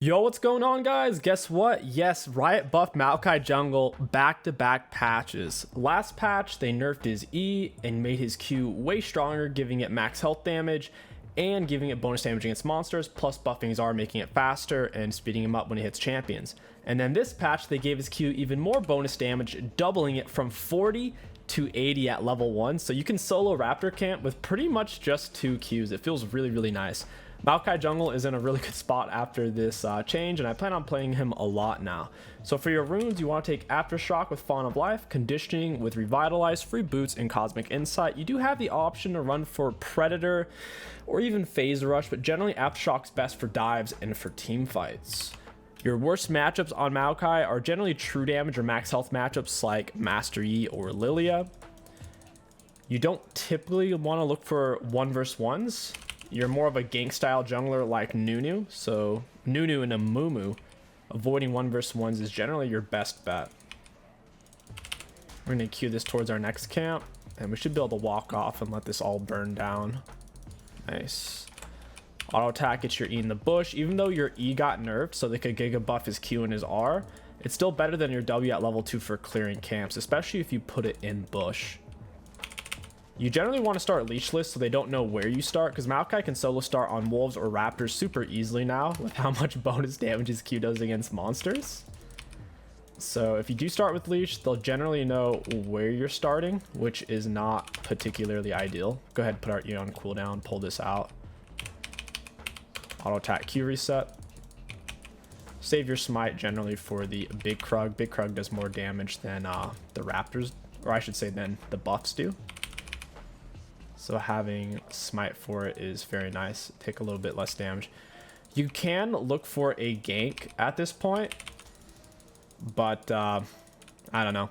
Yo, what's going on, guys? Guess what? Yes, Riot buffed Maokai jungle back-to-back patches. Last patch, they nerfed his E and made his Q way stronger, giving it max health damage and giving it bonus damage against monsters, plus buffing his R, making it faster and speeding him up when he hits champions. And then this patch, they gave his Q even more bonus damage, doubling it from 40 to 80 at level 1. So you can solo Raptor camp with pretty much just 2 Qs. It feels really, really nice. Maokai jungle is in a really good spot after this change, and I plan on playing him a lot now. So for your runes, you want to take Aftershock with Fawn of Life, Conditioning with Revitalize, Free Boots, and Cosmic Insight. You do have the option to run for Predator or even Phase Rush, but generally Aftershock's best for dives and for team fights. Your worst matchups on Maokai are generally true damage or max health matchups like Master Yi or Lilia. You don't typically want to look for 1v1s. You're more of a gank style jungler like Nunu, so Nunu and a Mumu, avoiding 1v1s is generally your best bet. We're going to queue this towards our next camp, and we should be able to walk off and let this all burn down. Nice. Auto attack gets your E in the bush. Even though your E got nerfed so they could giga buff his Q and his R, it's still better than your W at level 2 for clearing camps, especially if you put it in bush. You generally want to start leashless so they don't know where you start, because Maokai can solo start on wolves or raptors super easily now with how much bonus damage his Q does against monsters. So if you do start with leash, they'll generally know where you're starting, which is not particularly ideal. Go ahead and put our E on cooldown, pull this out. Auto attack Q reset. Save your smite generally for the big Krug. Big Krug does more damage than the raptors, or I should say than the buffs do. So having smite for it is very nice. Take a little bit less damage. You can look for a gank at this point, but I don't know.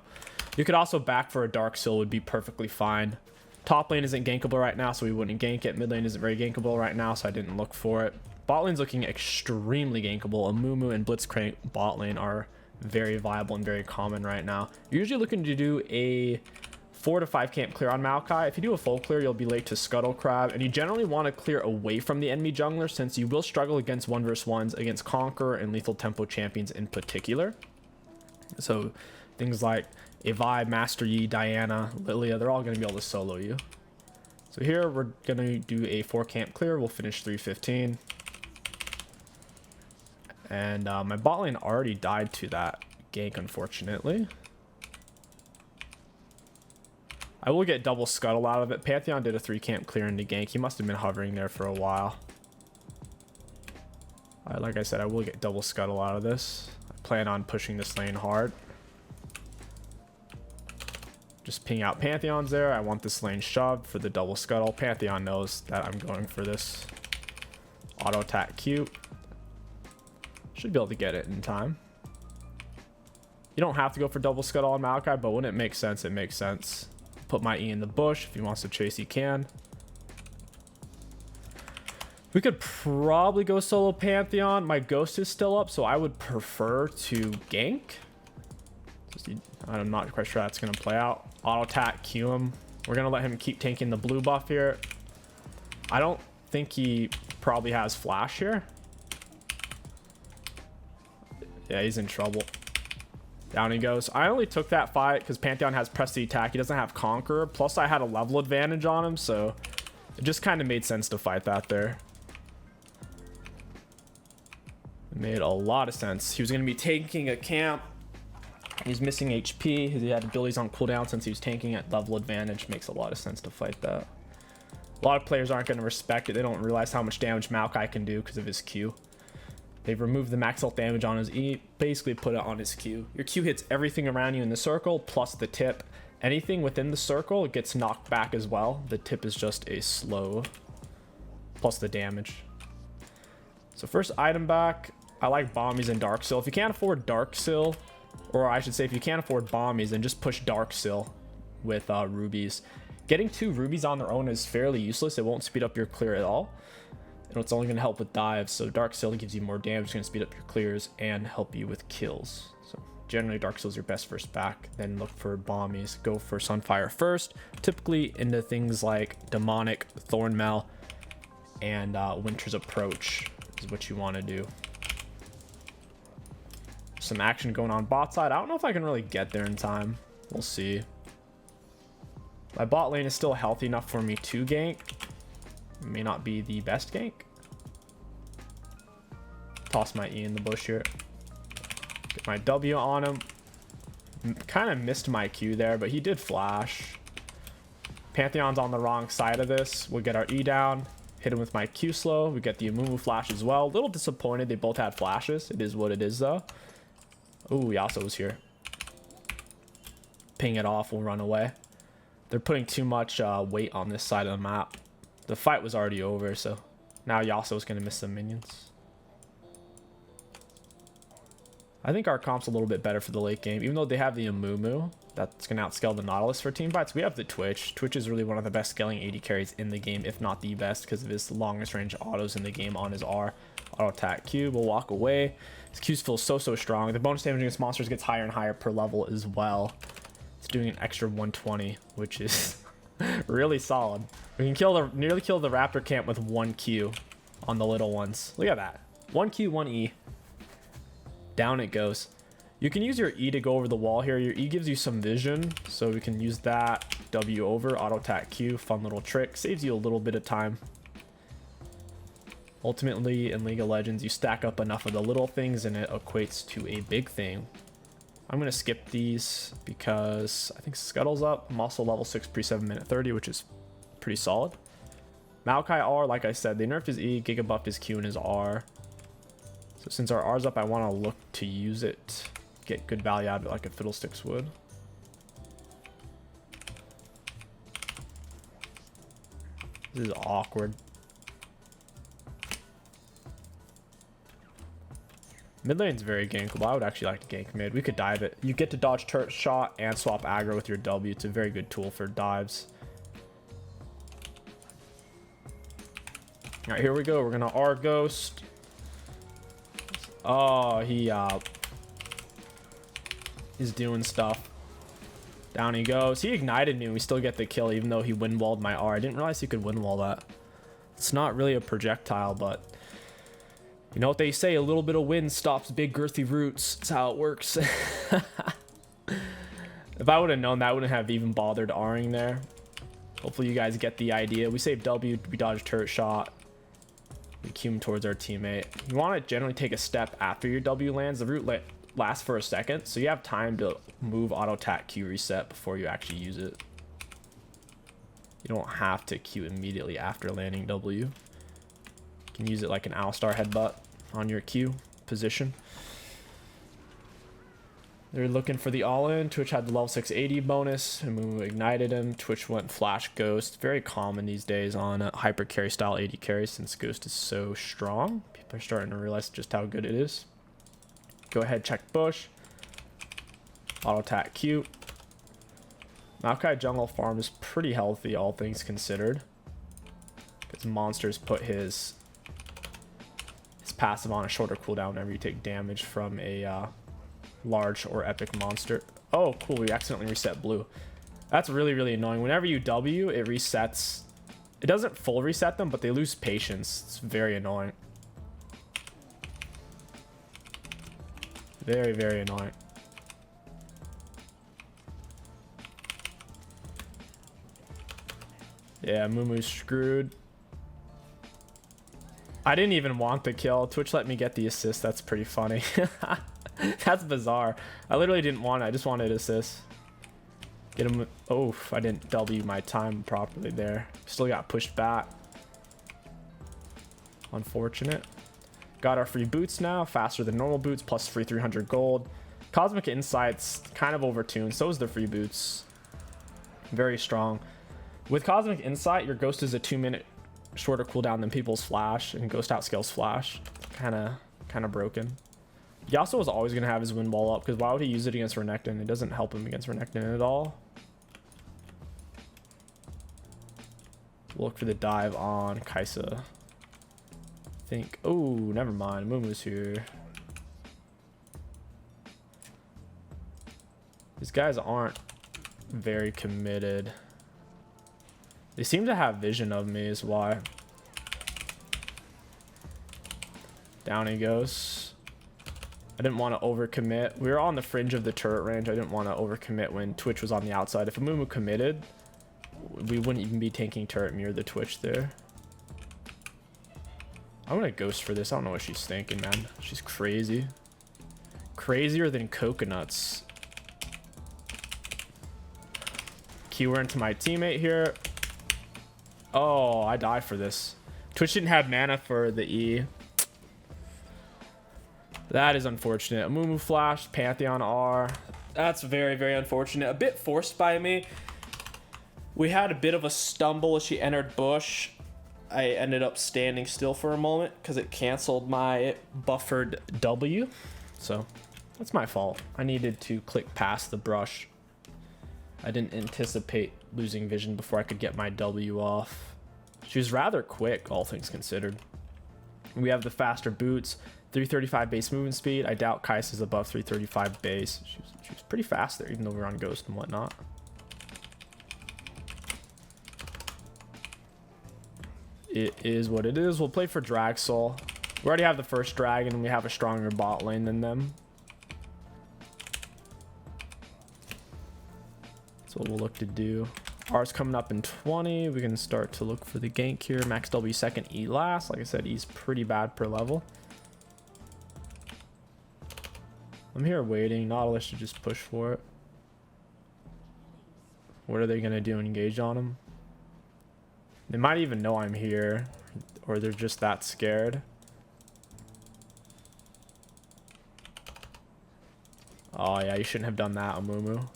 You could also back for a Dark Seal, would be perfectly fine. Top lane isn't gankable right now, so we wouldn't gank it. Mid lane isn't very gankable right now, so I didn't look for it. Bot lane's looking extremely gankable. A Mumu and Blitzcrank bot lane are very viable and very common right now. You're usually looking to do a 4 to 5 camp clear on Maokai. If you do a full clear, you'll be late to Scuttle Crab, and you generally want to clear away from the enemy jungler since you will struggle against 1v1s against Conqueror and Lethal Tempo champions in particular. So things like Evi, Master Yi, Diana, Lilia, they're all going to be able to solo you. So here we're going to do a 4 camp clear. We'll finish 315. And my bot lane already died to that gank, unfortunately. I will get double scuttle out of it. Pantheon did a 3 camp clear into gank. He must have been hovering there for a while. Like I said, I will get double scuttle out of this. I plan on pushing this lane hard. Just ping out Pantheon's there. I want this lane shoved for the double scuttle. Pantheon knows that I'm going for this. Auto attack Q. Should be able to get it in time. You don't have to go for double scuttle on Maokai, but when it makes sense, it makes sense. Put my E in the bush. If he wants to chase, he can. We could probably go solo Pantheon. My ghost is still up, so I would prefer to gank. I'm not quite sure that's going to play out. Auto attack, Q him. We're going to let him keep tanking the blue buff here. I don't think he probably has flash here. Yeah, he's in trouble. Down he goes. I only took that fight because Pantheon has press the attack. He doesn't have Conqueror. Plus, I had a level advantage on him, so it just kind of made sense to fight that there. It made a lot of sense. He was going to be tanking a camp. He's missing HP. He had abilities on cooldown since he was tanking at level advantage. Makes a lot of sense to fight that. A lot of players aren't going to respect it. They don't realize how much damage Maokai can do because of his Q. They've removed the max health damage on his E, basically put it on his Q. Your Q hits everything around you in the circle, plus the tip. Anything within the circle gets knocked back as well. The tip is just a slow, plus the damage. So first item back, I like Bombies and Dark Seal. If you can't afford Dark Seal, or I should say if you can't afford Bombies, then just push Dark Seal with Rubies. Getting 2 Rubies on their own is fairly useless. It won't speed up your clear at all. And it's only going to help with dives, so Dark Seal gives you more damage, it's going to speed up your clears and help you with kills. So generally Dark Seal is your best first back, then look for Bombies. Go for Sunfire first, typically into things like Demonic, Thornmail, and Winter's Approach is what you want to do. some action going on bot side. I don't know if I can really get there in time. We'll see. My bot lane is still healthy enough for me to gank. May not be the best gank. Toss my E in the bush here. Get my W on him. Kind of missed my Q there, but he did flash. Pantheon's on the wrong side of this. We'll get our E down. Hit him with my Q slow. We get the Amumu flash as well. A little disappointed they both had flashes. It is what it is though. Ooh, Yasuo's here. Ping it off. We'll run away. They're putting too much weight on this side of the map. The fight was already over, so now Yasuo's going to miss some minions. I think our comp's a little bit better for the late game. Even though they have the Amumu, that's going to outscale the Nautilus for team fights. We have the Twitch. Twitch is really one of the best scaling AD carries in the game, if not the best, because of his longest range autos in the game on his R. Auto attack Q. We'll walk away. His Qs feel so strong. The bonus damage against monsters gets higher and higher per level as well. It's doing an extra 120, which is really solid. We can nearly kill the Raptor camp with 1 Q on the little ones. Look at that. 1 Q, 1 E. Down it goes. You can use your E to go over the wall here. Your E gives you some vision, so we can use that. W over, auto attack Q, fun little trick. Saves you a little bit of time. Ultimately, in League of Legends, you stack up enough of the little things and it equates to a big thing. I'm going to skip these because I think Scuttle's up. I'm also level 6 pre-7 minute 30, which is pretty solid. Maokai R, like I said, they nerfed his E, Giga buffed his Q and his R. So since our R's up, I want to look to use it. Get good value out of it like a Fiddlesticks would. This is awkward. Mid lane's very gankable. I would actually like to gank mid. We could dive it. You get to dodge turret shot and swap aggro with your W. It's a very good tool for dives. All right, here we go. We're gonna R ghost. Oh, he's doing stuff. Down he goes. He ignited me and we still get the kill even though he windwalled my R. I didn't realize he could windwall that. It's not really a projectile, but you know what they say, a little bit of wind stops big girthy roots. That's how it works. If I would have known that, I wouldn't have even bothered R-ing there. Hopefully you guys get the idea. We save W, we dodge turret shot. We Q him towards our teammate. You want to generally take a step after your W lands. The root lasts for a second, so you have time to move auto attack Q reset before you actually use it. You don't have to Q immediately after landing W. You can use it like an Owlstar headbutt on your Q position. They're looking for the all-in. Twitch had the level 6 AD bonus, and we ignited him. Twitch went flash ghost. Very common these days on hyper carry style AD carries since ghost is so strong. People are starting to realize just how good it is. Go ahead, check bush. Auto attack Q. Maokai jungle farm is pretty healthy, all things considered. Because monsters put his passive on a shorter cooldown whenever you take damage from a large or epic monster. Oh, cool. We accidentally reset blue. That's really annoying. Whenever you W, it resets. It doesn't full reset them, but they lose patience. It's very annoying. Very annoying. Yeah, Mumu's screwed. I didn't even want the kill. Twitch let me get the assist. That's pretty funny. That's bizarre. I literally didn't want it. I just wanted assist. Get him. Oh, I didn't W my time properly there. Still got pushed back. Unfortunate. Got our free boots now. Faster than normal boots. Plus free 300 gold. Cosmic Insight's kind of overtuned. So is the free boots. Very strong. With Cosmic Insight, your ghost is a 2-minute shorter cooldown than people's flash, and ghost outscales flash. Kind of broken. Yasuo is always going to have his wind wall up, because why would he use it against Renekton? It doesn't help him against Renekton at all. Look for the dive on Kaisa. Think. Oh, never mind. Mumu's here. These guys aren't very committed. They seem to have vision of me is why. Down he goes. I didn't want to overcommit. We were on the fringe of the turret range. I didn't want to overcommit when Twitch was on the outside. If Amumu committed, we wouldn't even be tanking turret mirror the Twitch there. I'm gonna ghost for this. I don't know what she's thinking, man. She's crazy. Crazier than coconuts. Q into my teammate here. Oh, I die for this. Twitch didn't have mana for the E. That is unfortunate. Amumu flash, Pantheon R. That's very, very unfortunate. A bit forced by me. We had a bit of a stumble as she entered bush. I ended up standing still for a moment because it canceled my buffered W. So that's my fault. I needed to click past the brush. I didn't anticipate losing vision before I could get my W off. She was rather quick, all things considered. We have the faster boots, 335 base movement speed. I doubt Kais is above 335 base. She was pretty fast there, even though we were on Ghost and whatnot. It is what it is. We'll play for Drag Soul. We already have the first dragon, and we have a stronger bot lane than them. That's what we'll look to do. R's coming up in 20. We can start to look for the gank here. Max W second, E last. Like I said, E's pretty bad per level. I'm here waiting. Nautilus should just push for it. What are they going to do? Engage on him? They might even know I'm here, or they're just that scared. Oh yeah, you shouldn't have done that, Amumu.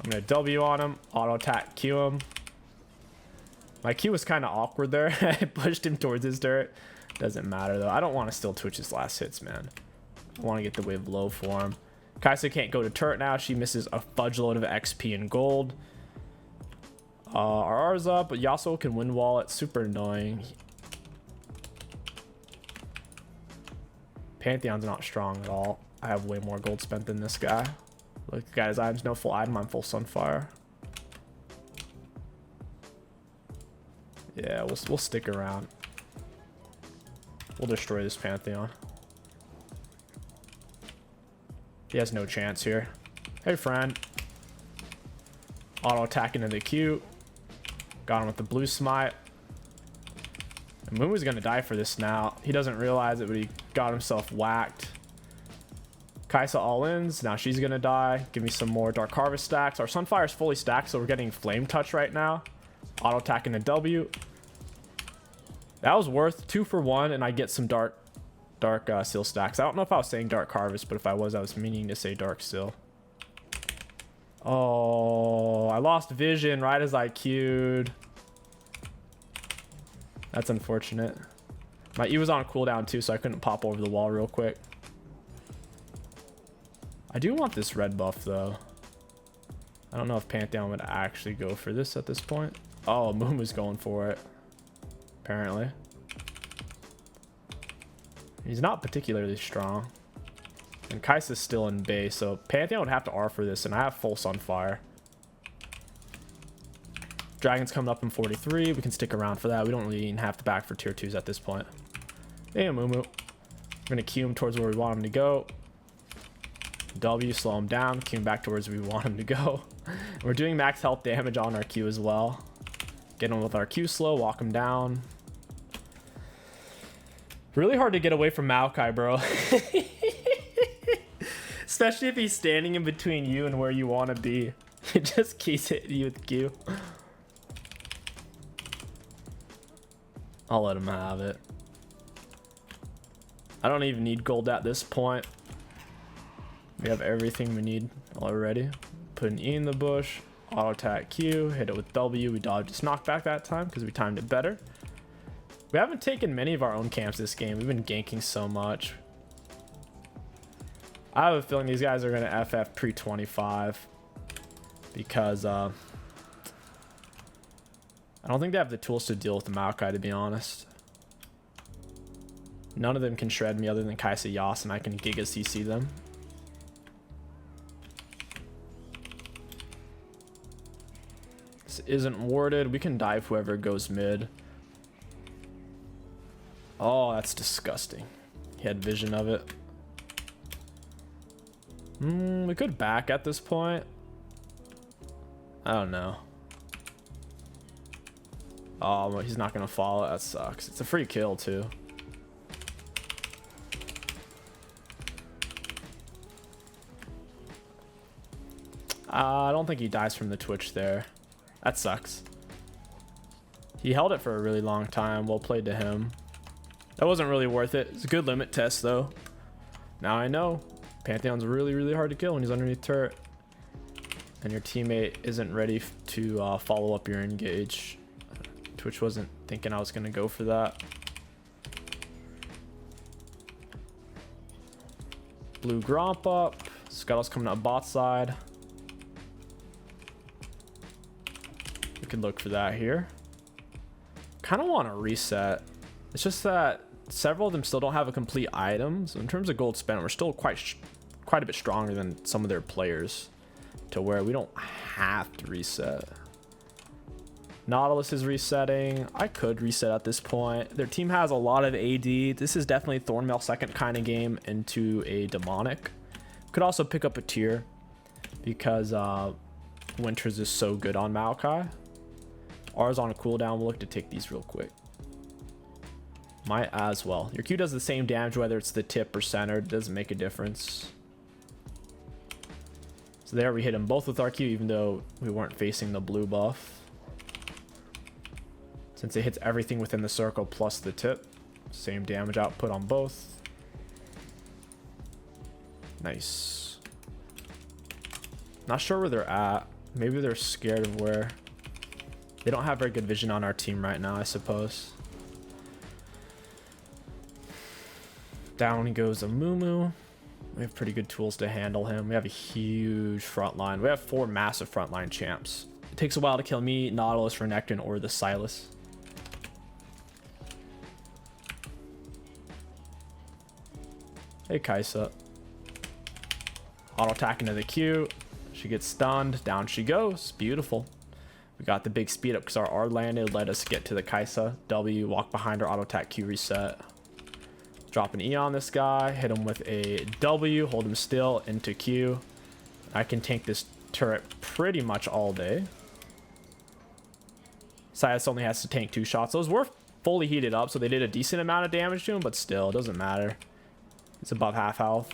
I'm gonna W on him, auto attack, Q him. My Q was kind of awkward there. I pushed him towards his turret. Doesn't matter though. I don't want to steal Twitch's last hits, man. I want to get the wave low for him. Kaisa can't go to turret now. She misses a fudge load of XP and gold. Our R's up, but Yasuo can win wall. It's super annoying. Pantheon's not strong at all. I have way more gold spent than this guy. Look, guys, I have no full item. I'm full Sunfire. Yeah, we'll stick around. We'll destroy this Pantheon. He has no chance here. Hey, friend. Auto attacking into the Q. Got him with the blue smite. And Mumu's gonna die for this now. He doesn't realize it, but he got himself whacked. Kaisa all-ins. Now she's gonna die. Give me some more Dark Harvest stacks. Our Sunfire is fully stacked, so we're getting Flame Touch right now. Auto attacking the W. That was worth 2 for 1, and I get some Dark Seal stacks. I don't know if I was saying Dark Harvest, but if I was meaning to say Dark Seal. Oh, I lost vision right as I queued. That's unfortunate. My E was on cooldown too, so I couldn't pop over the wall real quick. I do want this red buff though. I don't know if Pantheon would actually go for this at this point. Oh, Moon was going for it. Apparently. He's not particularly strong. And Kaisa's still in base, so Pantheon would have to R for this, and I have full Sunfire. Dragon's coming up in 43. We can stick around for that. We don't really even have to back for tier 2s at this point. Hey, Mumu. We're going to Q him towards where we want him to go. W, slow him down. Q him back towards where we want him to go. We're doing max health damage on our Q as well. Get him with our Q slow, walk him down. Really hard to get away from Maokai, bro. Especially if he's standing in between you and where you want to be. He just keeps hitting you with Q. I'll let him have it. I don't even need gold at this point. We have everything we need already. Put an E in the bush. Auto attack Q. Hit it with W. We dodged his knockback that time because we timed it better. We haven't taken many of our own camps this game. We've been ganking so much. I have a feeling these guys are going to FF pre-25 because I don't think they have the tools to deal with the Maokai, to be honest. None of them can shred me other than Kaisa Yas, and I can Giga CC them. This isn't warded. We can dive whoever goes mid. Oh, that's disgusting. He had vision of it. We could back at this point. I don't know. Oh, he's not gonna follow. That sucks. It's a free kill too. I don't think he dies from the Twitch there. That sucks. He held it for a really long time. Well played to him. That wasn't really worth it. It's a good limit test though. Now I know Pantheon's really, really hard to kill when he's underneath turret. And your teammate isn't ready to follow up your engage. Twitch wasn't thinking I was going to go for that. Blue Gromp up. Scuttle's coming up bot side. We could look for that here. Kind of want to reset. It's just that several of them still don't have a complete item. So in terms of gold spent, we're still quite a bit stronger than some of their players, to where we don't have to reset. Nautilus is resetting. I could reset at this point. Their team has a lot of AD. This is definitely Thornmail second kind of game into a demonic. Could also pick up a tier because Winters is so good on Maokai. Ours on a cooldown. We'll look to take these real quick. Might as well. Your Q does the same damage whether it's the tip or centered. Doesn't make a difference. So there we hit him both with our Q even though we weren't facing the blue buff. Since it hits everything within the circle plus the tip. Same damage output on both. Nice. Not sure where they're at. Maybe they're scared of where. They don't have very good vision on our team right now, I suppose. Down goes a Mumu. We have pretty good tools to handle him. We have a huge front line. We have 4 massive frontline champs. It takes a while to kill me, Nautilus, Renekton, or the Silas. Hey, Kaisa. Auto attack into the Q. She gets stunned. Down she goes. Beautiful. We got the big speed up because our R landed. Let us get to the Kaisa. W, walk behind her, auto attack, Q reset. Drop an E on this guy. Hit him with a W. Hold him still into Q. I can tank this turret pretty much all day. Silas only has to tank 2 shots. Those were fully heated up, so they did a decent amount of damage to him, but still, it doesn't matter. It's above half health.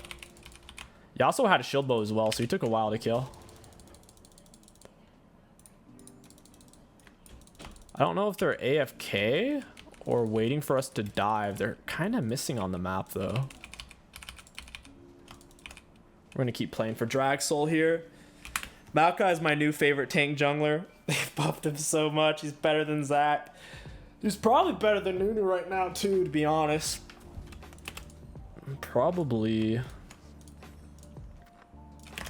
He also had a shield bow as well, so he took a while to kill. I don't know if they're AFK or waiting for us to dive. They're kind of missing on the map, though. We're going to keep playing for Drag Soul here. Maokai is my new favorite tank jungler. They've buffed him so much. He's better than Zach. He's probably better than Nunu right now, too, to be honest. Probably.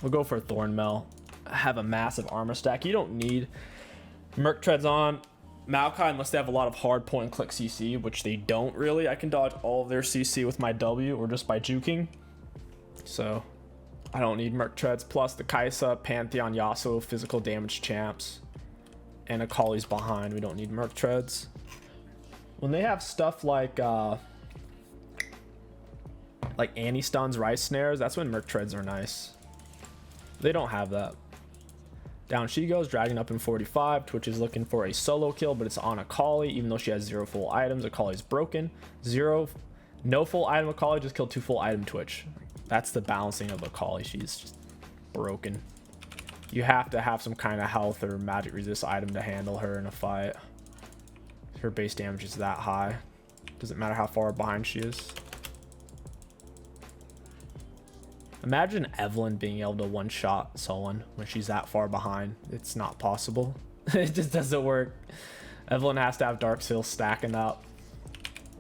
We'll go for Thornmail. Have a massive armor stack. You don't need Merc Treads on Maokai unless they have a lot of hard point and click CC, which they don't really. I can dodge all of their CC with my W or just by juking. So I don't need Merc Treads. Plus the Kaisa, Pantheon, Yasuo, physical damage champs. And Akali's behind. We don't need Merc Treads. When they have stuff like anti-stuns, rice snares, that's when Merc Treads are nice. They don't have that. Down she goes, dragging up in 45. Twitch is looking for a solo kill, but it's on Akali, even though she has 0 full items. Akali's broken. No full item Akali, just killed 2 full item Twitch. That's the balancing of Akali. She's just broken. You have to have some kind of health or magic resist item to handle her in a fight. Her base damage is that high. Doesn't matter how far behind she is. Imagine Evelyn being able to one-shot someone when she's that far behind. It's not possible. It just doesn't work. Evelyn has to have Dark Seal stacking up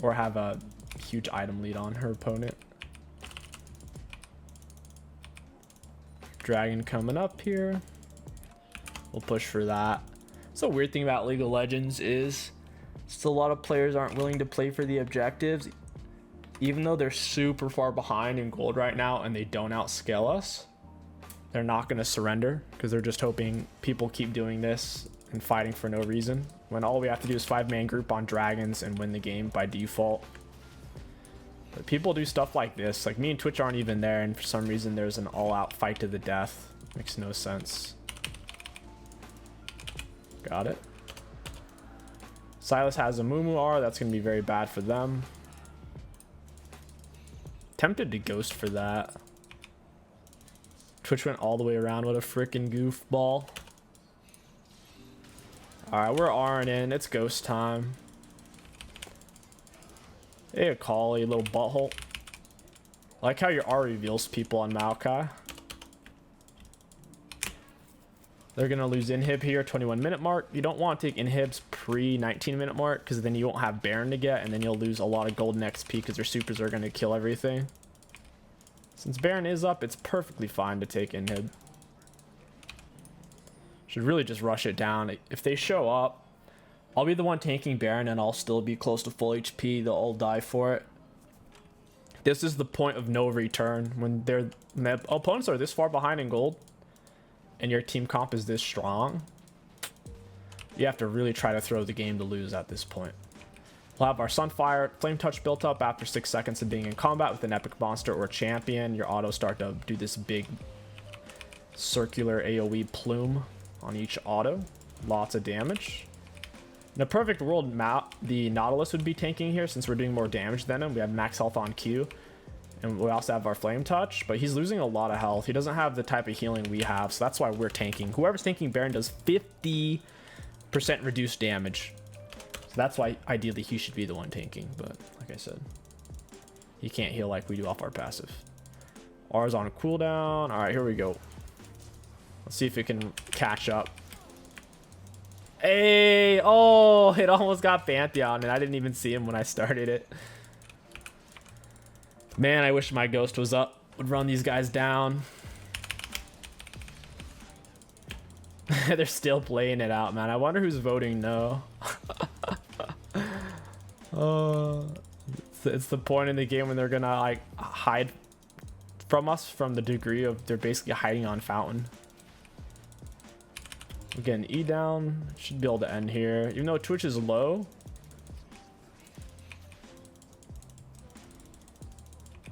or have a huge item lead on her opponent. Dragon coming up here. We'll push for that. So, weird thing about League of Legends is still a lot of players aren't willing to play for the objectives. Even though they're super far behind in gold right now and they don't outscale us, they're not going to surrender because they're just hoping people keep doing this and fighting for no reason, when all we have to do is 5-man group on dragons and win the game by default. But people do stuff like this. Like me and Twitch aren't even there, and for some reason there's an all-out fight to the death. Makes no sense. Got it. Silas has a Mumu R. That's going to be very bad for them. Tempted to ghost for that. Twitch went all the way around. What a freaking goofball. Alright, we're R'ing in. It's ghost time. Hey, a call, you little butthole. I like how your R reveals people on Maokai. They're going to lose inhib here, 21-minute mark. You don't want to take inhibs pre-19-minute mark because then you won't have Baron to get, and then you'll lose a lot of golden XP because your supers are going to kill everything. Since Baron is up, it's perfectly fine to take inhib. Should really just rush it down. If they show up, I'll be the one tanking Baron and I'll still be close to full HP. They'll all die for it. This is the point of no return. When the opponents are this far behind in gold and your team comp is this strong, you have to really try to throw the game to lose at this point. We'll have our Sunfire Flame Touch built up after 6 seconds of being in combat with an epic monster or champion. Your auto start to do this big circular AoE plume on each auto. Lots of damage. In a perfect world, the Nautilus would be tanking here since we're doing more damage than him. We have max health on Q. And we also have our Flame Touch, but he's losing a lot of health. He doesn't have the type of healing we have, so that's why we're tanking. Whoever's tanking Baron does 50% reduced damage. So that's why ideally he should be the one tanking, but like I said, he can't heal like we do off our passive. R's on cooldown. All right, here we go. Let's see if it can catch up. Hey, oh, it almost got Pantheon, and I didn't even see him when I started it. Man, I wish my ghost was up. Would run these guys down. They're still playing it out, man. I wonder who's voting no. It's the point in the game when they're gonna like hide from us from the degree of they're basically hiding on Fountain. We're getting E down. Should be able to end here. Even though Twitch is low.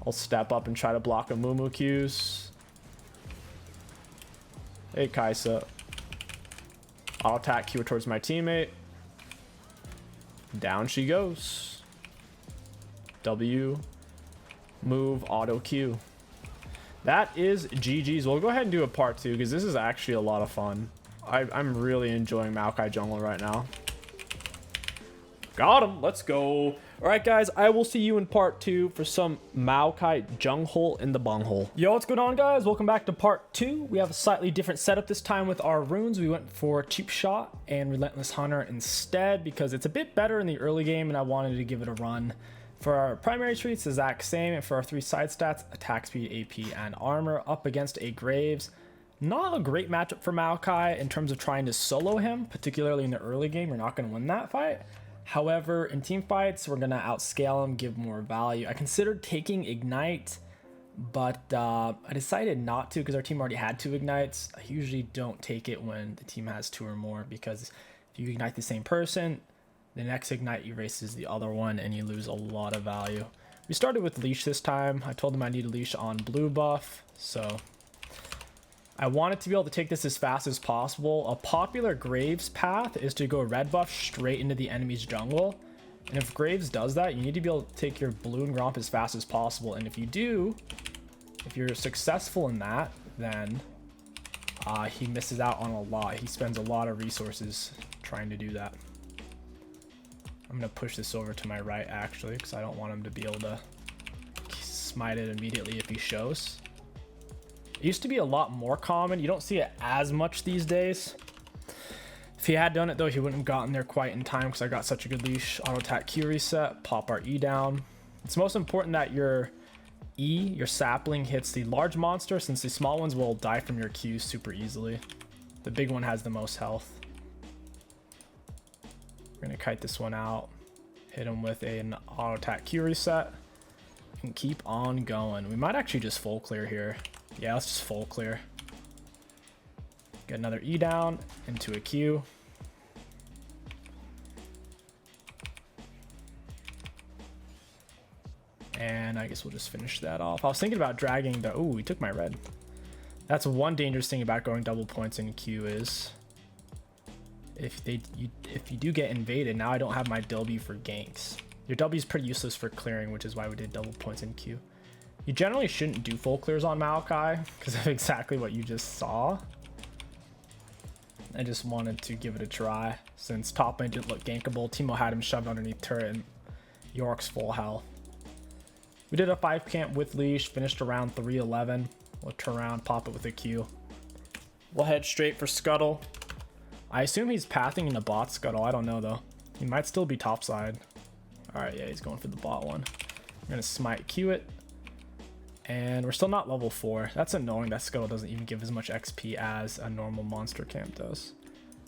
I'll step up and try to block a Mumu Q's. Hey, Kaisa. I'll attack Q towards my teammate. Down she goes. W. Move, auto Q. That is GG's. We'll go ahead and do a part 2 because this is actually a lot of fun. I'm really enjoying Maokai jungle right now. Got him. Let's go. All right, guys, I will see you in part 2 for some Maokai jungle in the bunghole. Yo, what's going on, guys? Welcome back to part 2. We have a slightly different setup this time with our runes. We went for Cheap Shot and Relentless Hunter instead because it's a bit better in the early game and I wanted to give it a run. For our primary treats, the exact same, and for our 3 side stats, attack speed, AP, and armor, up against a Graves. Not a great matchup for Maokai in terms of trying to solo him, particularly in the early game. You're not going to win that fight. However, in team fights, we're going to outscale him, give more value. I considered taking Ignite, but I decided not to because our team already had 2 Ignites. I usually don't take it when the team has 2 or more because if you Ignite the same person, the next Ignite erases the other one and you lose a lot of value. We started with Leash this time. I told them I need a Leash on blue buff, so I wanted to be able to take this as fast as possible. A popular Graves path is to go red buff straight into the enemy's jungle. And if Graves does that, you need to be able to take your blue and Gromp as fast as possible. And if you do, if you're successful in that, then he misses out on a lot. He spends a lot of resources trying to do that. I'm going to push this over to my right, actually, because I don't want him to be able to smite it immediately if he shows. It used to be a lot more common. You don't see it as much these days. If he had done it, though, he wouldn't have gotten there quite in time because I got such a good leash. Auto attack Q reset, pop our E down. It's most important that your E, your sapling, hits the large monster since the small ones will die from your Q super easily. The big one has the most health. We're going to kite this one out, hit him with an auto attack Q reset, and keep on going. We might actually just full clear here. Yeah, let's just full clear. Get another E down into a Q. And I guess we'll just finish that off. I was thinking about dragging the... Oh, he took my red. That's one dangerous thing about going double points in Q is... If you do get invaded, now I don't have my W for ganks. Your W is pretty useless for clearing, which is why we did double points in Q. You generally shouldn't do full clears on Maokai because of exactly what you just saw. I just wanted to give it a try since top lane didn't look gankable. Teemo had him shoved underneath turret and York's full health. We did a 5 camp with leash, finished around 311. We'll turn around, pop it with a Q. We'll head straight for Scuttle. I assume he's pathing in a bot Scuttle. I don't know though. He might still be topside. Alright, yeah, he's going for the bot one. I'm gonna smite Q it. And we're still not level 4. That's annoying that Scuttle doesn't even give as much XP as a normal monster camp does.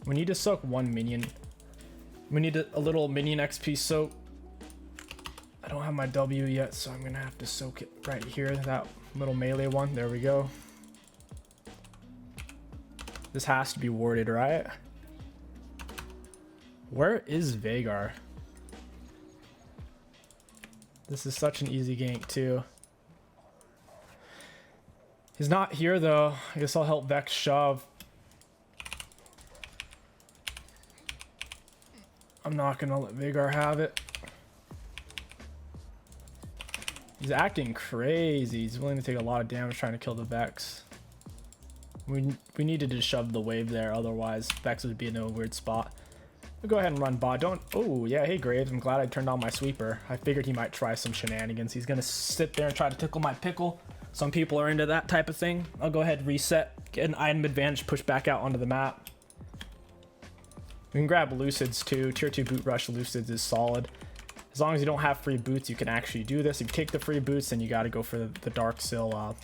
We need to soak one minion. We need a little minion XP soak. I don't have my W yet, so I'm gonna have to soak it right here. That little melee one. There we go. This has to be warded, right? Where is Veigar? This is such an easy gank too. He's not here though. I guess I'll help Vex shove. I'm not gonna let Veigar have it. He's acting crazy. He's willing to take a lot of damage trying to kill the Vex. We needed to shove the wave there, otherwise Vex would be in a weird spot. We'll go ahead and run bot. Don't... Oh, yeah, hey Graves, I'm glad I turned on my sweeper. I figured he might try some shenanigans. He's gonna sit there and try to tickle my pickle. Some people are into that type of thing. I'll go ahead and reset, get an item advantage, push back out onto the map. We can grab Lucids too. Tier 2 boot rush Lucids is solid. As long as you don't have free boots, you can actually do this. If you take the free boots, then you got to go for the Dark Sill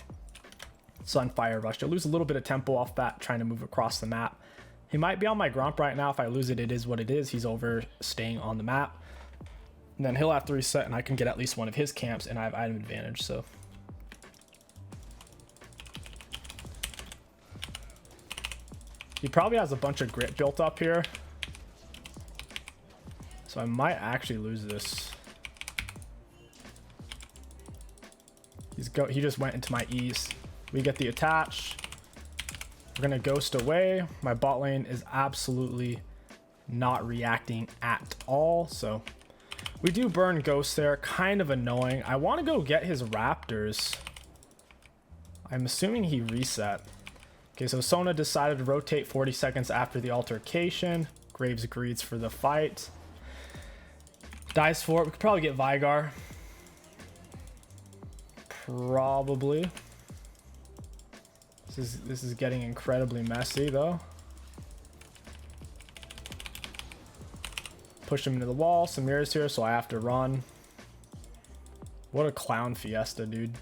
Sunfire Rush. You'll lose a little bit of tempo off that trying to move across the map. He might be on my Grump right now. If I lose it, it is what it is. He's overstaying on the map. And then he'll have to reset, and I can get at least one of his camps, and I have item advantage, so... He probably has a bunch of grit built up here. So I might actually lose this. He just went into my E's. We get the attach. We're gonna ghost away. My bot lane is absolutely not reacting at all. So we do burn ghost there. Kind of annoying. I want to go get his raptors. I'm assuming he reset. Okay, so Sona decided to rotate 40 seconds after the altercation. Graves agrees for the fight. Dies for it. We could probably get Veigar. Probably. This is getting incredibly messy though. Push him into the wall. Samira's here, so I have to run. What a clown fiesta, dude.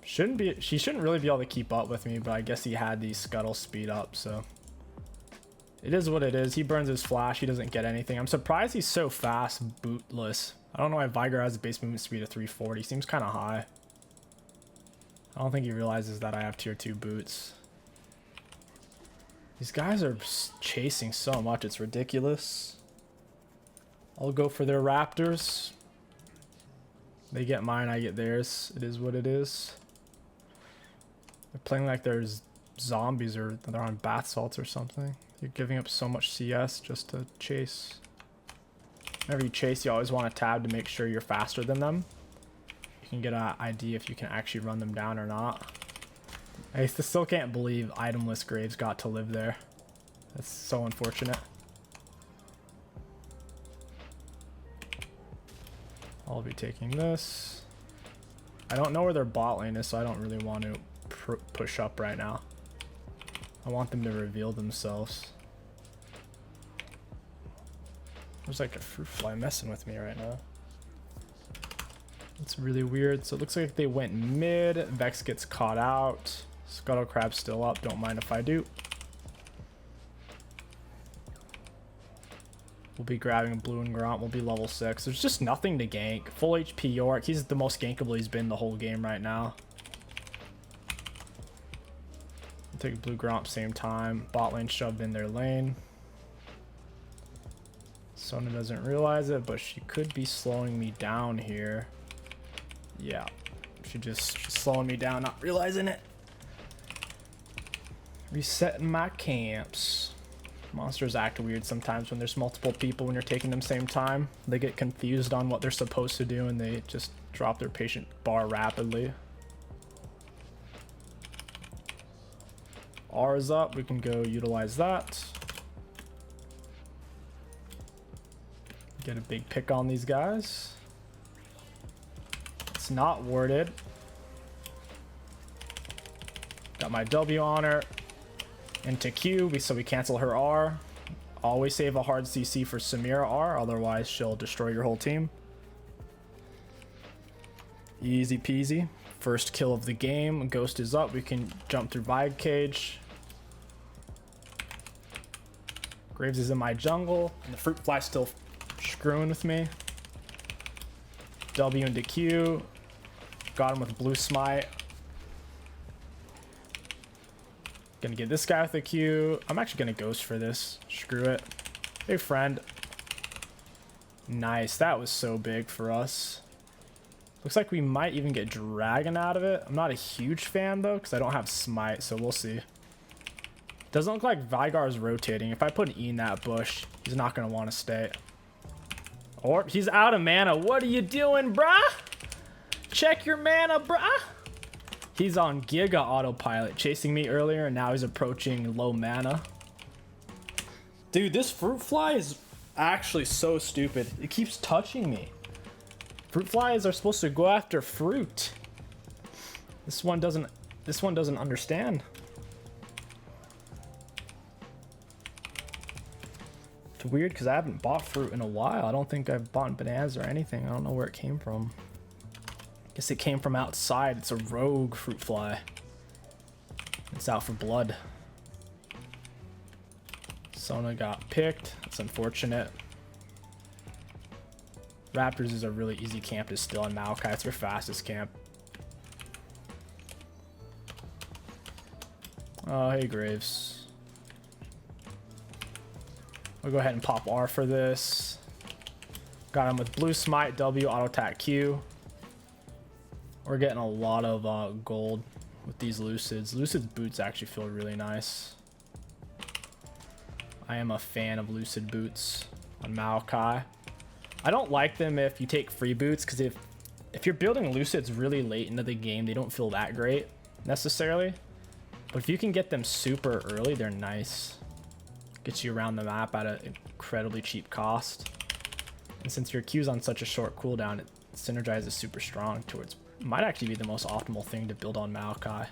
She shouldn't really be able to keep up with me, but I guess he had the scuttle speed up, so it is what it is. He burns his flash. He doesn't get anything. I'm surprised he's so fast bootless. I don't know why Veigar has a base movement speed of 340. Seems kind of high. I don't think he realizes that I have tier 2 boots. These guys are chasing so much. It's ridiculous. I'll go for their raptors. They get mine. I get theirs. It is what it is. They're playing like there's zombies or they're on bath salts or something. You're giving up so much CS just to chase. Whenever you chase, you always want to tab to make sure you're faster than them. You can get an idea if you can actually run them down or not. I still can't believe itemless Graves got to live there. That's so unfortunate. I'll be taking this. I don't know where their bot lane is, so I don't really want to push up right now. I want them to reveal themselves. There's like a fruit fly messing with me right now. It's really weird. So it looks like they went mid. Vex gets caught out. Scuttle Crab's still up. Don't mind if I do. We'll be grabbing blue and Gromp. We'll be level 6. There's just nothing to gank. Full HP York. He's the most gankable he's been the whole game right now. I'll take blue Gromp same time. Bot lane shoved in their lane. Sona doesn't realize it, but she could be slowing me down here. Yeah, she's just slowing me down, not realizing it. Resetting my camps. Monsters act weird sometimes when there's multiple people when you're taking them same time. They get confused on what they're supposed to do and they just drop their patient bar rapidly. R is up, we can go utilize that. Get a big pick on these guys. It's not worded. Got my W on her. Into Q, so we cancel her R. Always save a hard CC for Samira R, otherwise she'll destroy your whole team. Easy peasy. First kill of the game. Ghost is up, we can jump through Vibe Cage. Graves is in my jungle, and the fruit fly still screwing with me. W into Q. Got him with blue smite. Gonna get this guy with a Q. I'm actually gonna ghost for this. Screw it. Hey, friend. Nice. That was so big for us. Looks like we might even get dragon out of it. I'm not a huge fan though, because I don't have smite, so we'll see. Doesn't look like Vygar is rotating. If I put an E in that bush, he's not gonna want to stay. Or he's out of mana. What are you doing, bruh? Check your mana, bruh. He's on Giga Autopilot, chasing me earlier, and now he's approaching low mana. Dude, this fruit fly is actually so stupid. It keeps touching me. Fruit flies are supposed to go after fruit. This one doesn't understand. It's weird because I haven't bought fruit in a while. I don't think I've bought bananas or anything. I don't know where it came from. Guess it came from outside. It's a rogue fruit fly. It's out for blood. Sona got picked. That's unfortunate. Raptors is a really easy camp to steal, and Maokai, it's your fastest camp. Oh, hey, Graves. We'll go ahead and pop R for this. Got him with blue smite, W, auto attack Q. We're getting a lot of gold with these Lucids. Lucid's boots actually feel really nice. I am a fan of Lucid boots on Maokai. I don't like them if you take free boots, because if you're building Lucids really late into the game, they don't feel that great necessarily. But if you can get them super early, they're nice. Gets you around the map at an incredibly cheap cost. And since your Q's on such a short cooldown, it synergizes super strong towards... Might actually be the most optimal thing to build on Maokai.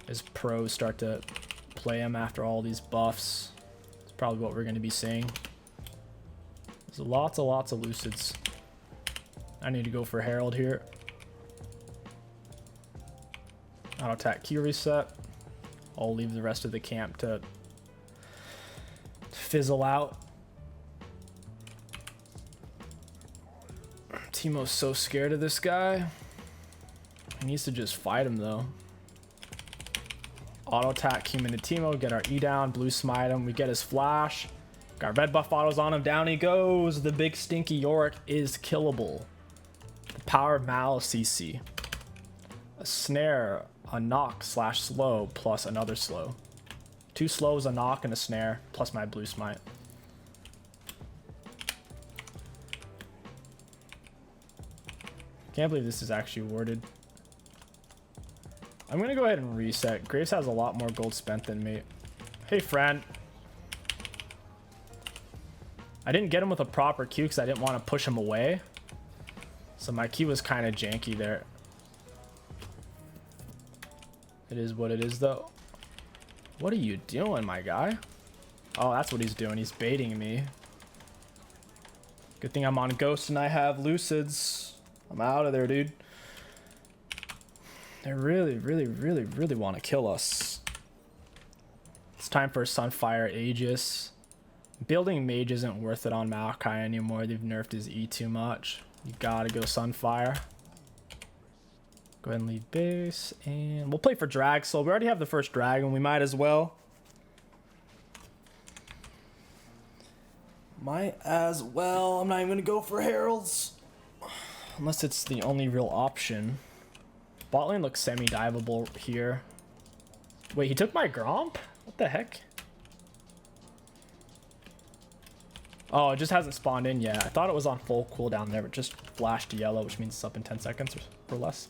As pros start to play him after all these buffs. It's probably what we're going to be seeing. There's lots of Lucids. I need to go for Herald here. Auto attack Q reset. I'll leave the rest of the camp to fizzle out. Teemo's so scared of this guy. He needs to just fight him though. Auto attack Q into Teemo, get our E down, blue smite him, we get his flash. Got red buff autos on him, down he goes. The big stinky Yorick is killable. The power of Mal CC. A snare, a knock / slow, plus another slow. 2 slows, a knock, and a snare, plus my blue smite. Can't believe this is actually worded. I'm gonna go ahead and reset. Graves has a lot more gold spent than me. Hey, friend. I didn't get him with a proper Q because I didn't want to push him away. So my Q was kind of janky there. It is what it is, though. What are you doing, my guy? Oh, that's what he's doing. He's baiting me. Good thing I'm on Ghost and I have Lucids. I'm out of there, dude. They really want to kill us. It's time for Sunfire Aegis. Building Mage isn't worth it on Maokai anymore. They've nerfed his E too much. You gotta go Sunfire. Go ahead and leave base. And we'll play for Drag Soul. We already have the first dragon. We might as well. Might as well. I'm not even gonna go for heralds. Unless it's the only real option. Bot lane looks semi-diveable here. Wait, he took my Gromp? What the heck? Oh, it just hasn't spawned in yet. I thought it was on full cooldown there, but just flashed yellow, which means it's up in 10 seconds or less.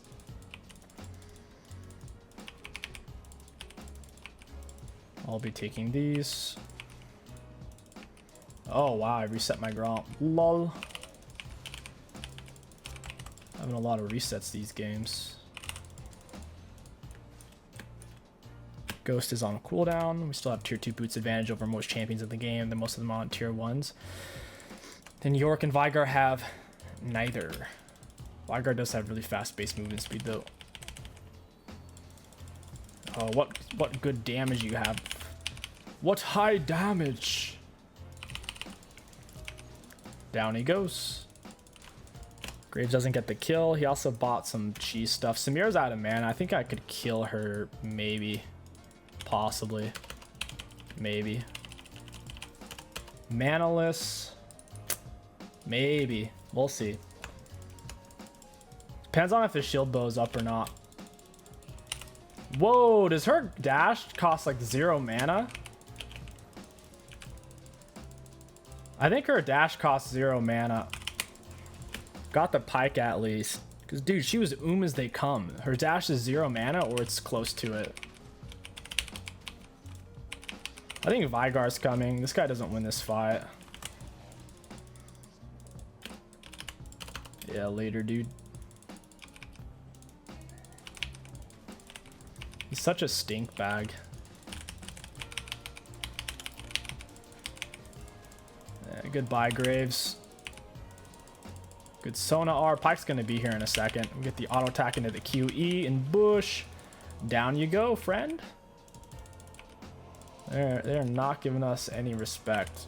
I'll be taking these. Oh, wow, I reset my Gromp. Lol. Having a lot of resets these games. Ghost is on cooldown. We still have tier 2 boots advantage over most champions in the game. Then most of them are on tier 1s. Then York and Veigar have neither. Veigar does have really fast base movement speed though. Oh, what good damage you have. What high damage. Down he goes. Graves doesn't get the kill. He also bought some cheese stuff. Samir's out of mana. I think I could kill her maybe. Possibly. Maybe. Manaless. Maybe. We'll see. Depends on if his shield bow is up or not. Whoa, does her dash cost like 0 mana? I think her dash costs 0 mana. Got the pike at least. Because, dude, she was as they come. Her dash is 0 mana or it's close to it. I think Veigar's coming. This guy doesn't win this fight. Yeah, later, dude. He's such a stink bag. Yeah, goodbye, Graves. Good Sona R. Pike's gonna be here in a second. We get the auto attack into the QE and bush. Down you go, friend. They're not giving us any respect.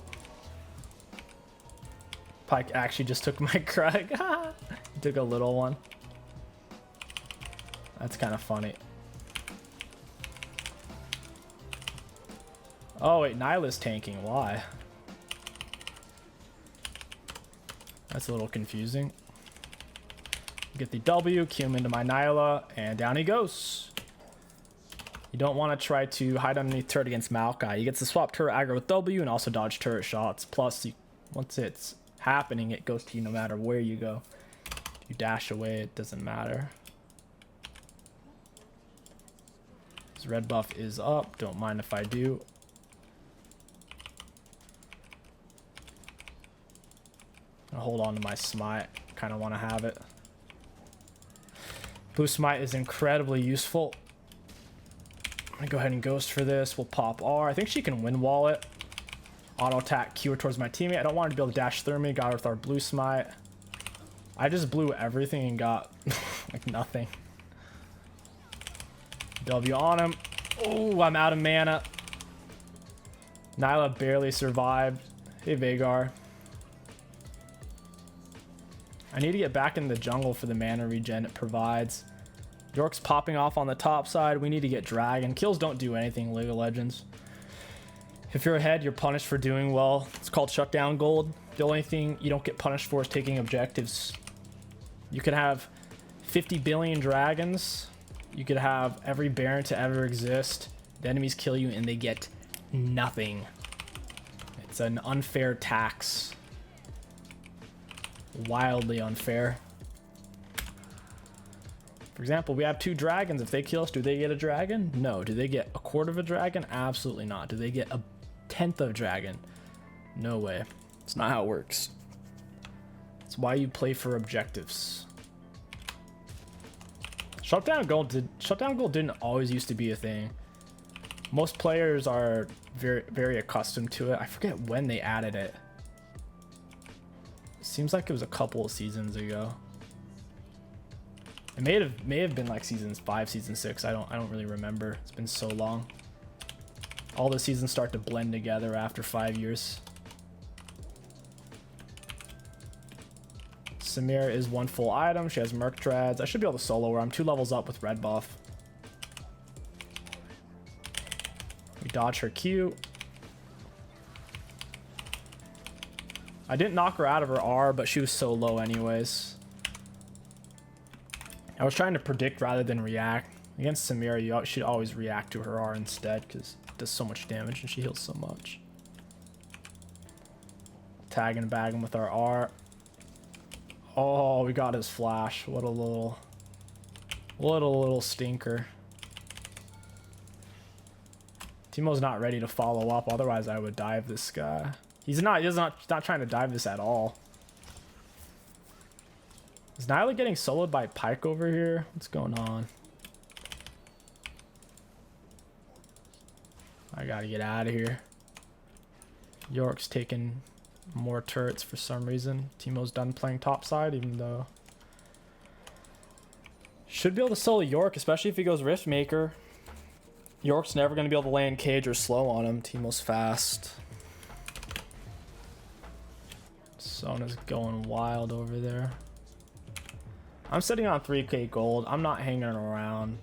Pike actually just took my Krug. He took a little one. That's kind of funny. Oh wait, Nyla's tanking. Why? That's a little confusing. Get the W, cue him into my Nyla, and down he goes. You don't want to try to hide underneath turret against Maokai. He gets to swap turret aggro with W and also dodge turret shots. Plus, once it's happening, it goes to you no matter where you go. If you dash away, it doesn't matter. His red buff is up. Don't mind if I do. I'll hold on to my smite. Kind of want to have it. Blue smite is incredibly useful. I'm gonna go ahead and ghost for this. We'll pop R. I think she can win wall it. Auto attack Q towards my teammate. I don't want her to be able to dash through me. Got her with our blue smite. I just blew everything and got like nothing. W on him. Oh, I'm out of mana. Nyla barely survived. Hey, Veigar. I need to get back in the jungle for the mana regen it provides. York's popping off on the top side. We need to get Dragon. Kills don't do anything, League of Legends. If you're ahead, you're punished for doing well. It's called shutdown gold. The only thing you don't get punished for is taking objectives. You could have 50 billion dragons. You could have every Baron to ever exist. The enemies kill you and they get nothing. It's an unfair tax. Wildly unfair. For example, we have 2 dragons. If they kill us, do they get a dragon? No. Do they get a quarter of a dragon? Absolutely not. Do they get a 10th of a dragon? No way. It's not how it works. It's why you play for objectives. Shutdown gold didn't always used to be a thing. Most players are very accustomed to it. I forget when they added it. Seems like it was a couple of seasons ago. It may have been like season 5, season 6. I don't really remember. It's been so long. All the seasons start to blend together after 5 years. Samir is 1 full item. She has Merc Dreads. I should be able to solo her. I'm 2 levels up with red buff. We dodge her Q. I didn't knock her out of her R, but she was so low anyways. I was trying to predict rather than react. Against Samira, you should always react to her R instead because it does so much damage and she heals so much. Tag and bag him with our R. Oh, we got his flash. What a little stinker. Teemo's not ready to follow up, otherwise I would dive this guy. He's not trying to dive this at all. Is Nyla getting soloed by Pyke over here? What's going on? I gotta get out of here. York's taking more turrets for some reason. Teemo's done playing topside, even though should be able to solo York, especially if he goes Riftmaker. York's never going to be able to land cage or slow on him. Teemo's fast. Sona's going wild over there. I'm sitting on 3k gold. I'm not hanging around.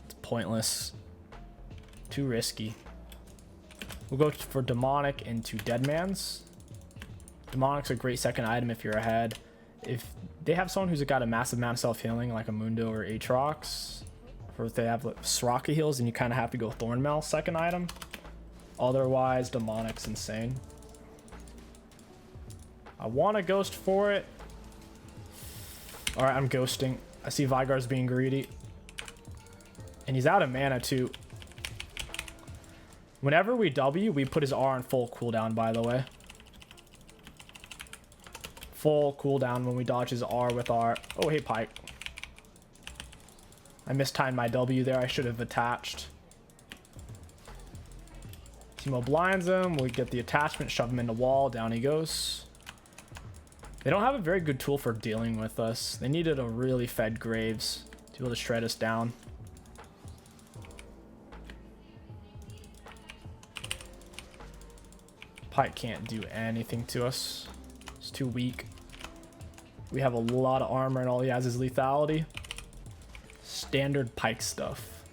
It's pointless. Too risky. We'll go for Demonic into Deadman's. Demonic's a great second item if you're ahead. If they have someone who's got a massive amount of self-healing, like a Mundo or Aatrox, or if they have like, Soraka heals, then you kind of have to go Thornmail second item. Otherwise, Demonic's insane. I want to ghost for it. Alright, I'm ghosting. I see Vygar's being greedy. And he's out of mana too. Whenever we W, we put his R on full cooldown, by the way. Full cooldown when we dodge his R with our... Oh, hey, Pyke. I mistimed my W there. I should have attached. Teemo blinds him. We get the attachment, shove him into wall. Down he goes. They don't have a very good tool for dealing with us. They needed a really fed Graves to be able to shred us down. Pyke can't do anything to us. It's too weak. We have a lot of armor and all he has is lethality. Standard Pyke stuff.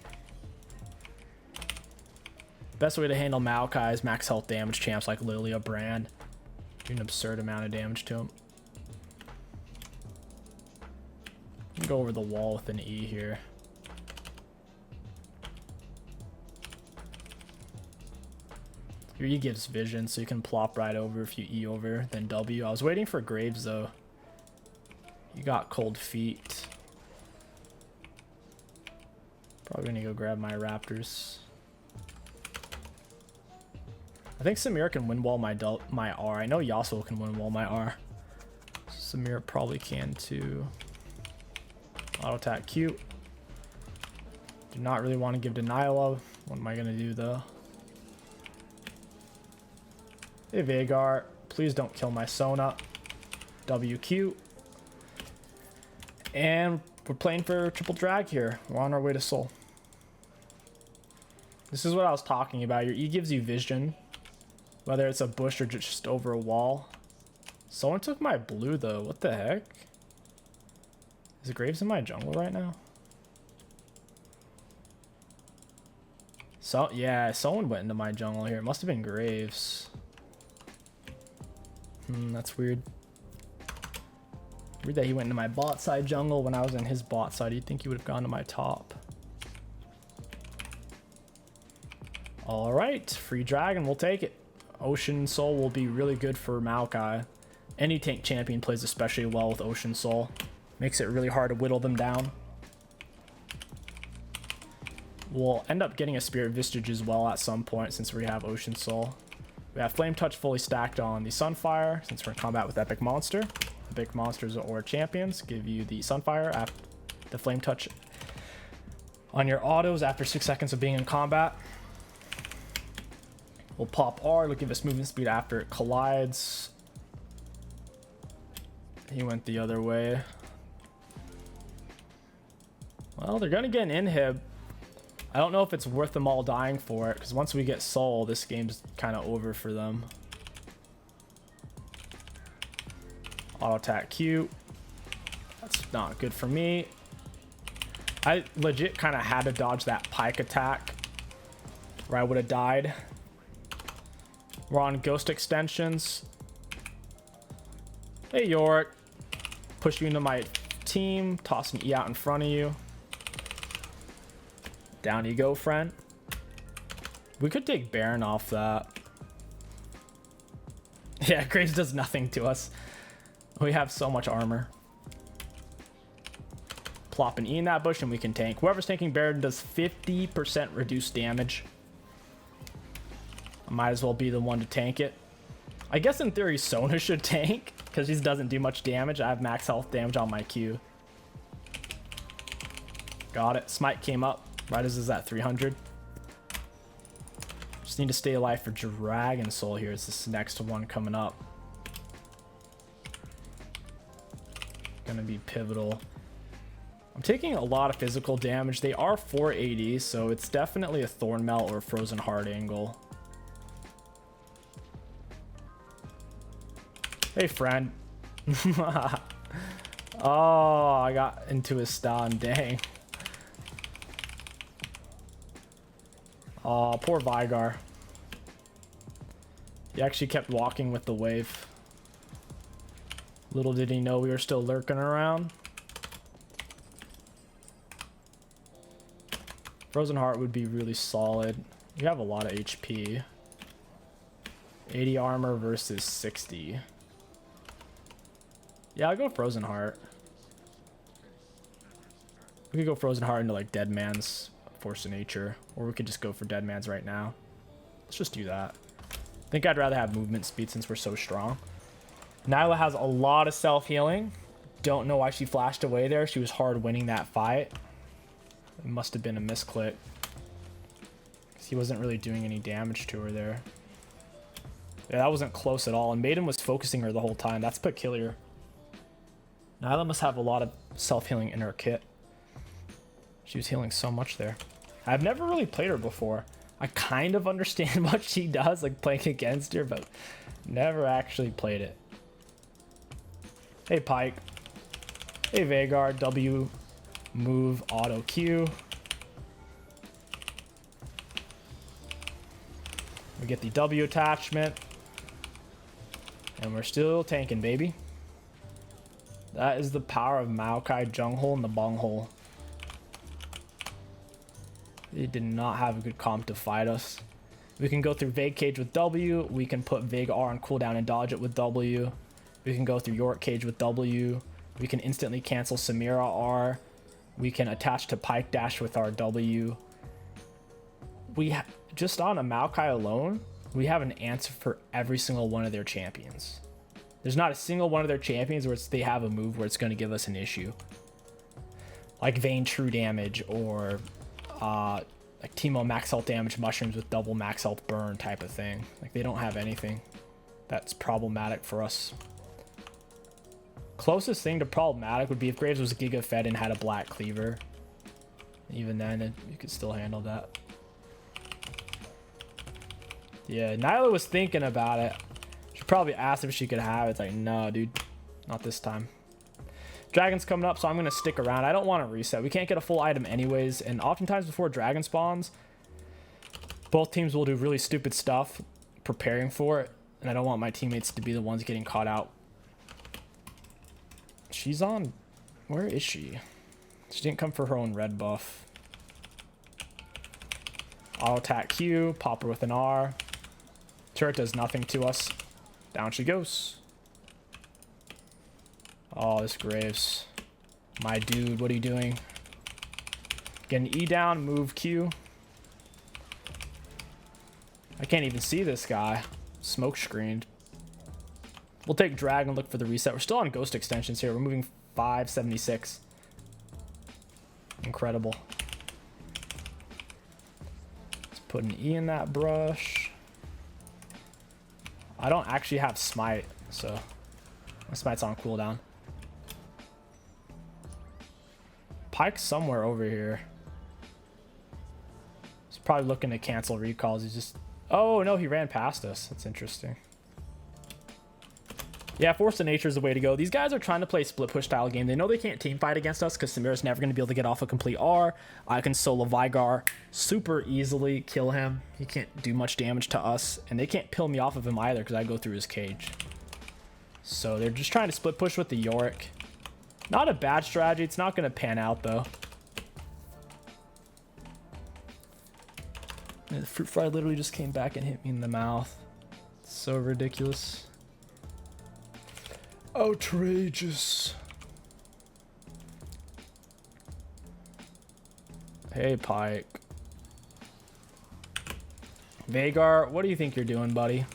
Best way to handle Maokai is max health damage champs like Lilia Brand. Do an absurd amount of damage to him. Go over the wall with an E here. Your E gives vision, so you can plop right over if you E over, then W. I was waiting for Graves, though. You got cold feet. Probably gonna go grab my Raptors. I think Samira can win wall my R. I know Yasuo can win wall my R. Samira probably can too. Auto attack Q. Do not really want to give to Nyla. What am I gonna do though? Hey Veigar, please don't kill my Sona. WQ. And we're playing for triple drag here. We're on our way to Soul. This is what I was talking about. Your E gives you vision, whether it's a bush or just over a wall. Someone took my blue though. What the heck? Is Graves in my jungle right now? So yeah, someone went into my jungle here. It must have been Graves. That's weird. Weird that he went into my bot side jungle when I was in his bot side. You'd think he would have gone to my top. All right, free dragon, we'll take it. Ocean Soul will be really good for Maokai. Any tank champion plays especially well with Ocean Soul. Makes it really hard to whittle them down. We'll end up getting a Spirit Vistage as well at some point since we have Ocean Soul. We have Flame Touch fully stacked on the Sunfire since we're in combat with Epic Monster. Epic Monsters or champions give you the Sunfire after the Flame Touch on your autos after 6 seconds of being in combat. We'll pop R, it'll give us movement speed after it collides. He went the other way. Well, they're gonna get an inhib. I don't know if it's worth them all dying for it, because once we get Soul, this game's kind of over for them. Auto attack Q. That's not good for me. I legit kind of had to dodge that Pyke attack, or I would have died. We're on ghost extensions. Hey, Yorick. Push you into my team. Toss an E out in front of you. Down you go, friend. We could take Baron off that. Yeah, Graves does nothing to us. We have so much armor. Plop an E in that bush and we can tank. Whoever's tanking Baron does 50% reduced damage. I might as well be the one to tank it. I guess in theory Sona should tank because he doesn't do much damage. I have max health damage on my Q. Got it. Smite came up right as is at 300. Just need to stay alive for Dragon Soul here. It's this next one coming up. Gonna be pivotal. I'm taking a lot of physical damage. They are 480, so it's definitely a Thorn Melt or a Frozen Heart angle. Hey, friend. Oh, I got into his stun. Dang. Oh, poor Vigar. He actually kept walking with the wave. Little did he know we were still lurking around. Frozen Heart would be really solid. You have a lot of HP. 80 armor versus 60. Yeah, I'll go Frozen Heart. We could go Frozen Heart into like Dead Man's Force of Nature. Or we could just go for Dead Man's right now. Let's just do that. I think I'd rather have movement speed since we're so strong. Nyla has a lot of self-healing. Don't know why she flashed away there. She was hard winning that fight. It must have been a misclick. Because he wasn't really doing any damage to her there. Yeah, that wasn't close at all. And Maiden was focusing her the whole time. That's peculiar. Nyla must have a lot of self-healing in her kit. She was healing so much there. I've never really played her before. I kind of understand what she does, like playing against her, but never actually played it. Hey, Pyke. Hey, Veigar. W, move, auto Q. We get the W attachment. And we're still tanking, baby. That is the power of Maokai, Junghole, and the Bunghole. They did not have a good comp to fight us. We can go through Vague Cage with W. We can put Vague R on cooldown and dodge it with W. We can go through York Cage with W. We can instantly cancel Samira R. We can attach to Pyke Dash with our W. Just on a Maokai alone, we have an answer for every single one of their champions. There's not a single one of their champions where they have a move where it's going to give us an issue. Like Vayne True Damage or like Teemo max health damage mushrooms with double max health burn type of thing. Like they don't have anything that's problematic for us. Closest thing to problematic would be if Graves was Giga Fed and had a black cleaver. Even then, you could still handle that. Yeah, Nyla was thinking about it. She probably asked if she could have it. It's like, no, dude, not this time. Dragon's coming up, so I'm going to stick around. I don't want to reset. We can't get a full item anyways, and oftentimes before Dragon spawns, both teams will do really stupid stuff preparing for it, and I don't want my teammates to be the ones getting caught out. She's on... Where is she? She didn't come for her own red buff. Auto attack Q, pop her with an R. Turret does nothing to us. Down she goes. Oh, this Graves. My dude, what are you doing? Get an E down, move Q. I can't even see this guy. Smoke screened. We'll take drag and look for the reset. We're still on ghost extensions here. We're moving 576. Incredible. Let's put an E in that brush. I don't actually have smite, so my smite's on cooldown. Pyke's somewhere over here. He's probably looking to cancel recalls. He's just... Oh, no, he ran past us. That's interesting. Yeah, Force of Nature is the way to go. These guys are trying to play split push style game. They know they can't team fight against us because Samira's never going to be able to get off a complete R. I can solo Vigar super easily, kill him. He can't do much damage to us, and they can't pill me off of him either because I go through his cage. So they're just trying to split push with the Yorick. Not a bad strategy. It's not going to pan out though. And the fruit fry literally just came back and hit me in the mouth. It's so ridiculous. Outrageous. Hey, Pike. Vagar, what do you think you're doing, buddy?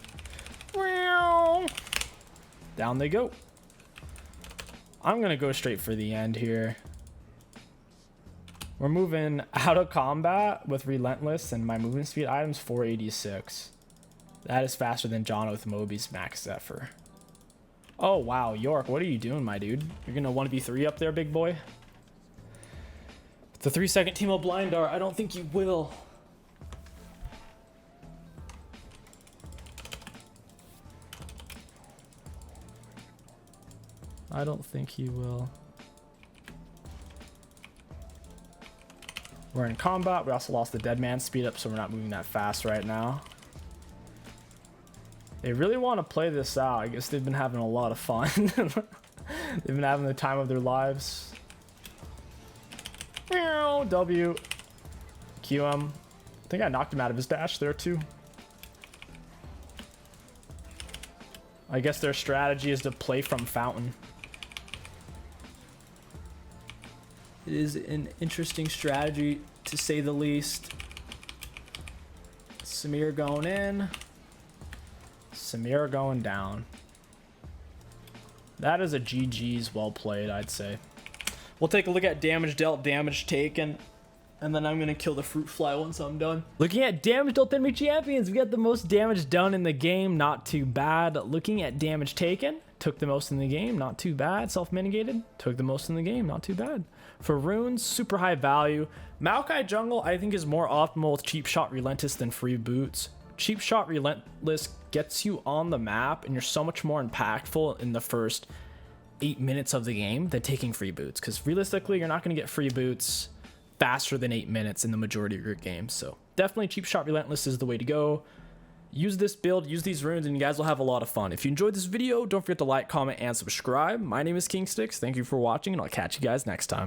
Down they go. I'm gonna go straight for the end here. We're moving out of combat with Relentless, and my movement speed item's 486. That is faster than John with Moby's max Zephyr. Oh, wow. York, what are you doing, my dude? You're going to 1v3 up there, big boy? The 3-second team of blind dart. I don't think you will. I don't think he will. We're in combat. We also lost the dead man speed up, so we're not moving that fast right now. They really want to play this out. I guess they've been having a lot of fun. They've been having the time of their lives. W. QM. I think I knocked him out of his dash there too. I guess their strategy is to play from fountain. It is an interesting strategy, to say the least. Samir going in. Samira going down. That is a GG's well played, I'd say. We'll take a look at damage dealt, damage taken, and then I'm going to kill the fruit fly once I'm done. Looking at damage dealt enemy champions, we got the most damage done in the game, not too bad. Looking at damage taken, took the most in the game, not too bad. Self-mitigated, took the most in the game, not too bad. For runes, super high value. Maokai jungle, I think, is more optimal with cheap shot Relentless than free boots. Cheap shot Relentless gets you on the map, and you're so much more impactful in the first 8 minutes of the game than taking free boots, because realistically you're not going to get free boots faster than 8 minutes in the majority of your games. So definitely cheap shot Relentless is the way to go. Use this build, use these runes, and you guys will have a lot of fun. If you enjoyed this video, don't forget to like, comment, and subscribe. My name is King Sticks. Thank you for watching, and I'll catch you guys next time.